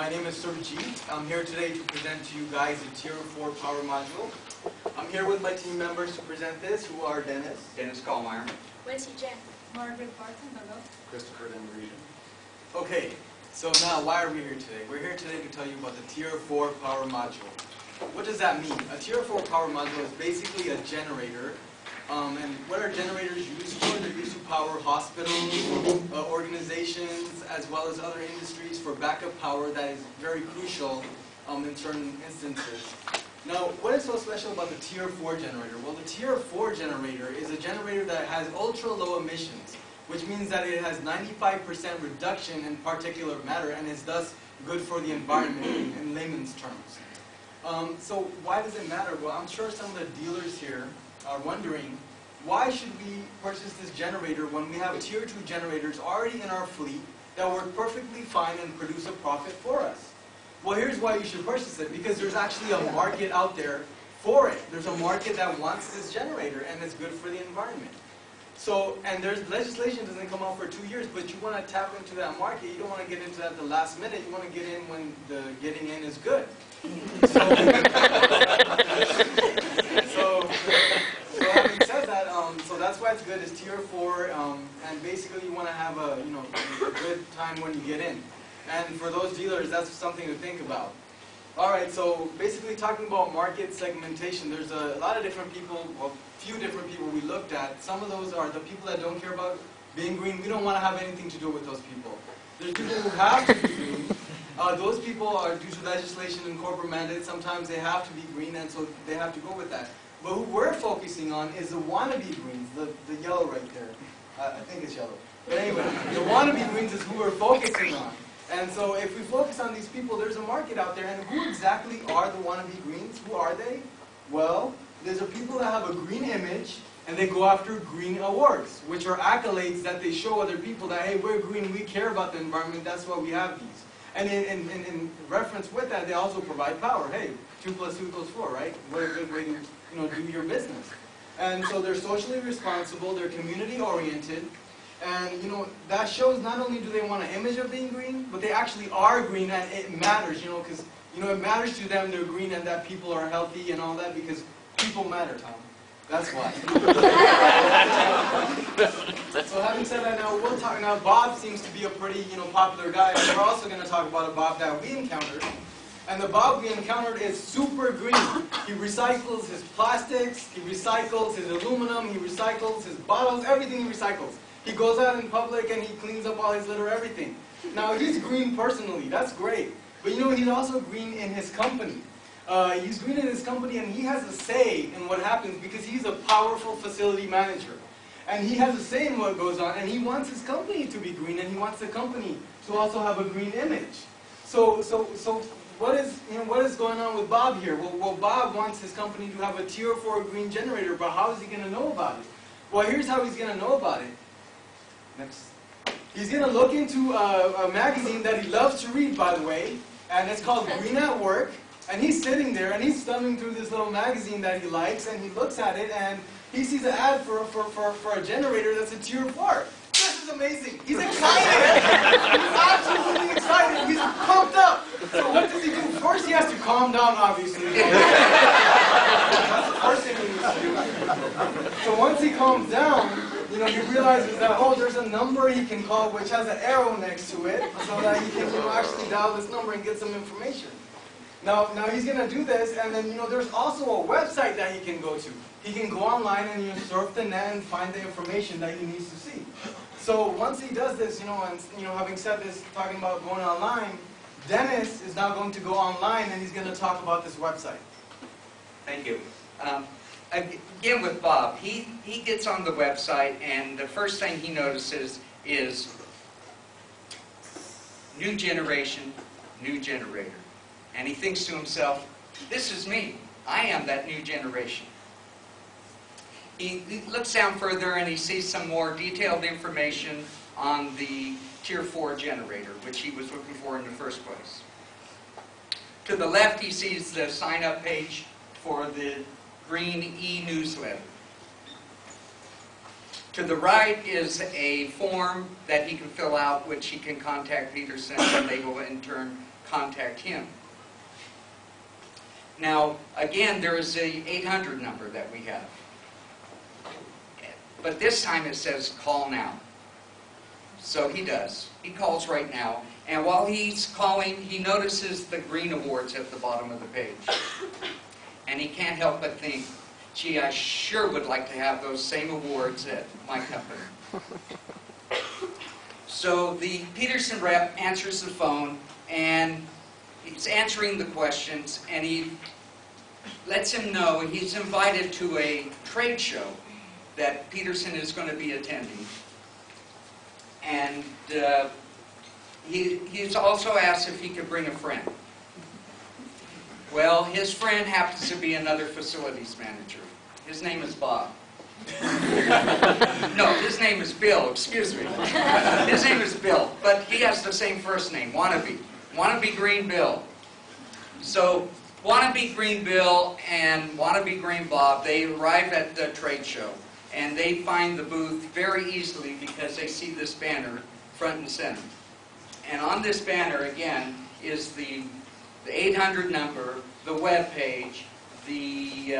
My name is Surjit. I'm here today to present to you guys a Tier 4 power module. I'm here with my team members to present this, who are Dennis Kallmeyer, Wency Jen, Margaret Barton, hello. Christopher Denver. Okay, so now why are we here today? We're here today to tell you about the Tier 4 power module. What does that mean? A Tier 4 power module is basically a generator. And what are generators used for? They're used to power hospitals, organizations, as well as other industries for backup power that is very crucial in certain instances. Now, what is so special about the Tier 4 generator? Well, the Tier 4 generator is a generator that has ultra-low emissions, which means that it has 95% reduction in particulate matter and is thus good for the environment in layman's terms. So why does it matter? Well, I'm sure some of the dealers here are wondering, why should we purchase this generator when we have Tier 2 generators already in our fleet that work perfectly fine and produce a profit for us? Well, here's why you should purchase it, because there's actually a market out there for it. There's a market that wants this generator, and it's good for the environment. So, and there's legislation doesn't come out for 2 years, but you want to tap into that market. You don't want to get into that at the last minute. You want to get in when the getting in is good. So having said that, so that's why it's good. It's Tier 4, and basically you want to have a good time when you get in. And for those dealers, that's something to think about. All right, so basically talking about market segmentation, there's a lot of different people, well, few different people we looked at. Some of those are the people that don't care about being green. We don't want to have anything to do with those people. There's people who have to be green. Those people are, due to legislation and corporate mandates, sometimes they have to be green, and so they have to go with that. But who we're focusing on is the wannabe greens, the yellow right there. I think it's yellow. But anyway, the wannabe greens is who we're focusing on. And so if we focus on these people, there's a market out there. And who exactly are the wannabe greens? Who are they? Well, there's a people that have a green image, and they go after green awards, which are accolades that they show other people that, hey, we're green, we care about the environment, that's why we have these. And in reference with that, they also provide power. Hey, 2 + 2 = 4, right? What a good way to do your business. And so they're socially responsible, they're community oriented, and that shows not only do they want an image of being green, but they actually are green, and it matters, because it matters to them they're green and that people are healthy and all that, because people matter, Tom. That's why. So having said that, now we'll talk. Now Bob seems to be a pretty popular guy, but we're also going to talk about a Bob that we encountered. And the Bob we encountered is super green. He recycles his plastics, he recycles his aluminum, he recycles his bottles, everything he recycles. He goes out in public and he cleans up all his litter, everything. Now he's green personally, that's great. But he's also green in his company. He's green in his company, and he has a say in what happens because he's a powerful facility manager. And he has a say in what goes on, and he wants his company to be green, and he wants the company to also have a green image. So what is going on with Bob here? Well, Bob wants his company to have a Tier 4 green generator, but how is he going to know about it? Well, here's how he's going to know about it. Next. He's going to look into a magazine that he loves to read, by the way, and it's called Green at Work. And he's sitting there, and he's thumbing through this little magazine that he likes, and he looks at it, and he sees an ad for a generator that's a Tier 4. This is amazing. He's excited. He's absolutely excited. He's pumped up. So what does he do? First, he has to calm down, obviously. That's the first thing he needs to do. So once he calms down, he realizes that, oh, there's a number he can call which has an arrow next to it, so that he can actually dial this number and get some information. Now he's going to do this, and then there's also a website that he can go to. He can go online and surf the net and find the information that he needs to see. So once he does this, and having said this, talking about going online, Dennis is now going to go online and he's going to talk about this website. Thank you. Again with Bob, he gets on the website, and the first thing he notices is new generation, new generator. And he thinks to himself, this is me. I am that new generation. He looks down further and he sees some more detailed information on the Tier 4 generator, which he was looking for in the first place. To the left, he sees the sign-up page for the Green e-newsletter. To the right is a form that he can fill out, which he can contact Peterson, and they will in turn contact him. Now, again, there is a 800 number that we have. But this time it says call now. So he does. He calls right now. And while he's calling, he notices the green awards at the bottom of the page. And he can't help but think, gee, I sure would like to have those same awards at my company. So the Peterson rep answers the phone, and he's answering the questions, and he lets him know he's invited to a trade show that Peterson is going to be attending. And he's also asked if he could bring a friend. Well, his friend happens to be another facilities manager. His name is Bob. No, his name is Bill, excuse me. His name is Bill, but he has the same first name, Wannabe. Wannabe Green Bill. So, Wannabe Green Bill and Wannabe Green Bob, they arrive at the trade show. And they find the booth very easily because they see this banner front and center. And on this banner, again, is the 800 number, the web page, the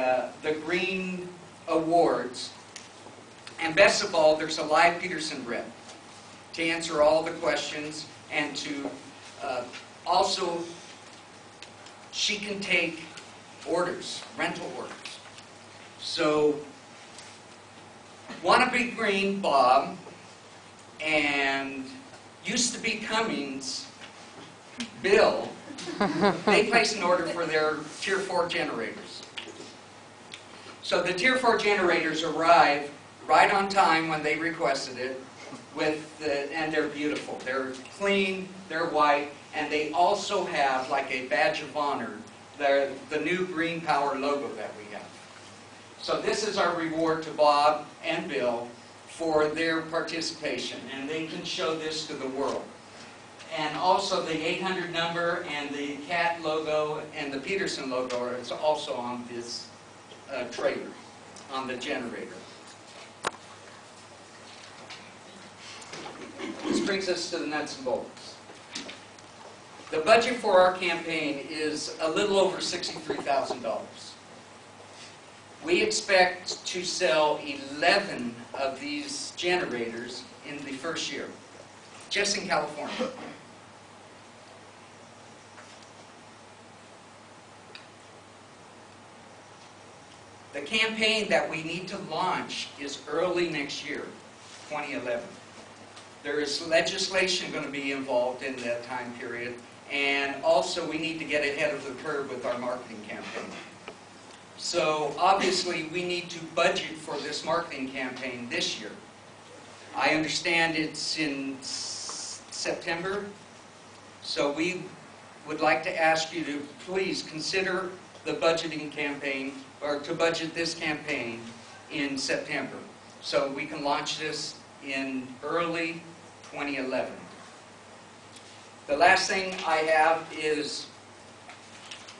green awards, and best of all, there's a live Peterson rep to answer all the questions, and to also, she can take orders, rental orders. So, Wannabe Green Bob and used to be Cummings Bill, they place an order for their Tier 4 generators. So the Tier 4 generators arrive right on time when they requested it, and they're beautiful. They're clean, they're white, and they also have, like a badge of honor, the new Green Power logo that we have. So this is our reward to Bob and Bill for their participation, and they can show this to the world. And also the 800 number and the cat logo and the Peterson logo are also on this trailer, on the generator. This brings us to the nuts and bolts. The budget for our campaign is a little over $63,000. We expect to sell 11 of these generators in the first year, just in California. The campaign that we need to launch is early next year, 2011. There is legislation going to be involved in that time period, and also we need to get ahead of the curve with our marketing campaign. So obviously we need to budget for this marketing campaign this year. I understand it's in September, so we would like to ask you to please consider the budgeting campaign, or to budget this campaign in September, so we can launch this in early 2011. The last thing I have is,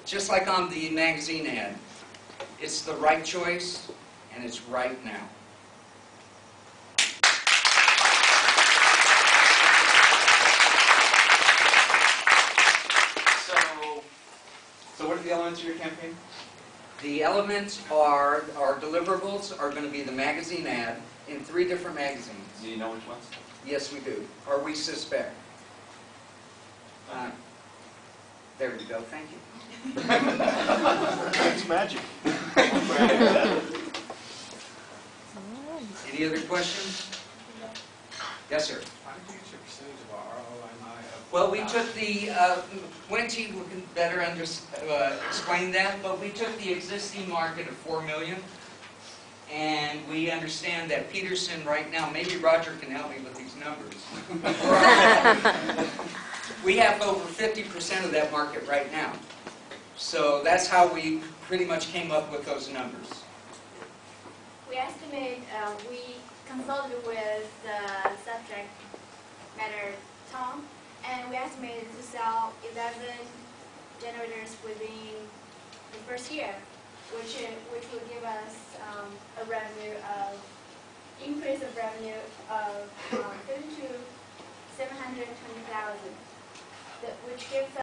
just like on the magazine ad, it's the right choice, and it's right now. So what are the elements of your campaign? The elements are, our deliverables are going to be the magazine ad in 3 different magazines. Do you know which ones? Yes, we do, or we suspect. There we go, thank you. That's magic. Any other questions? Yes, sir. How did you get your percentage of our ROI? Well, we took the, Wendy can better explain that, but we took the existing market of 4 million, and we understand that Peterson right now, maybe Roger can help me with these numbers. We have over 50% of that market right now. So that's how we pretty much came up with those numbers. We estimate, we consulted with the subject matter Tom, and we estimated to sell 11 generators within the first year, which will give us a revenue of, increase of revenue of 50 to 720,000, which gives us